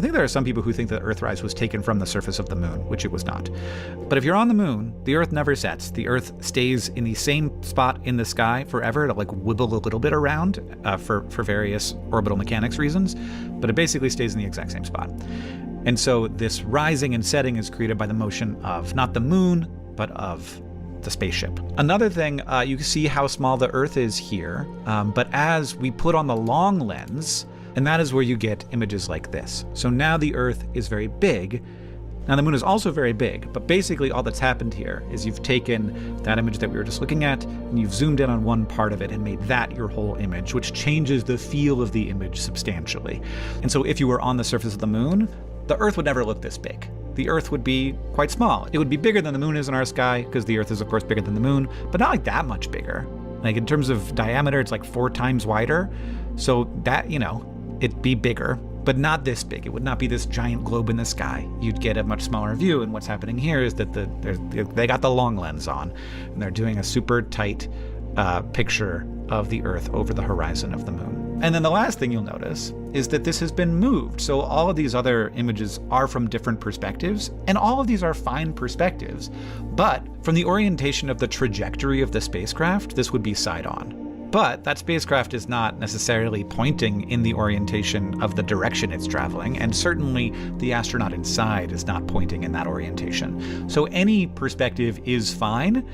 I think there are some people who think that Earthrise was taken from the surface of the moon, which it was not. But if you're on the moon, the Earth never sets. The Earth stays in the same spot in the sky forever. It'll like wibble a little bit around for various orbital mechanics reasons, but it basically stays in the exact same spot. And so this rising and setting is created by the motion of not the moon, but of the spaceship. Another thing, you can see how small the Earth is here, but as we put on the long lens, and that is where you get images like this. So now the Earth is very big. Now the moon is also very big, but basically all that's happened here is you've taken that image that we were just looking at, and you've zoomed in on one part of it and made that your whole image, which changes the feel of the image substantially. And so if you were on the surface of the moon, the Earth would never look this big. The Earth would be quite small. It would be bigger than the moon is in our sky, because the Earth is of course bigger than the moon, but not like that much bigger. Like in terms of diameter, it's like 4 times wider. So that, it'd be bigger, but not this big. It would not be this giant globe in the sky. You'd get a much smaller view. And what's happening here is that they got the long lens on, and they're doing a super tight picture of the Earth over the horizon of the moon. And then the last thing you'll notice is that this has been moved. So all of these other images are from different perspectives, and all of these are fine perspectives. But from the orientation of the trajectory of the spacecraft, this would be side on. But that spacecraft is not necessarily pointing in the orientation of the direction it's traveling, and certainly the astronaut inside is not pointing in that orientation. So any perspective is fine,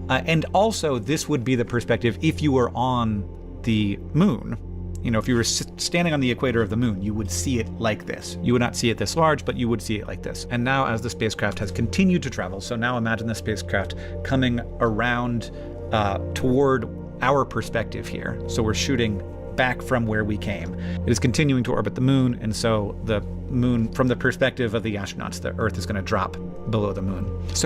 and also this would be the perspective if you were on the moon. If you were standing on the equator of the moon, you would see it like this. You would not see it this large, but you would see it like this. And now as the spacecraft has continued to travel, so now imagine the spacecraft coming around toward our perspective here. So we're shooting back from where we came. It is continuing to orbit the moon, and so the moon, from the perspective of the astronauts, the Earth is going to drop below the moon. So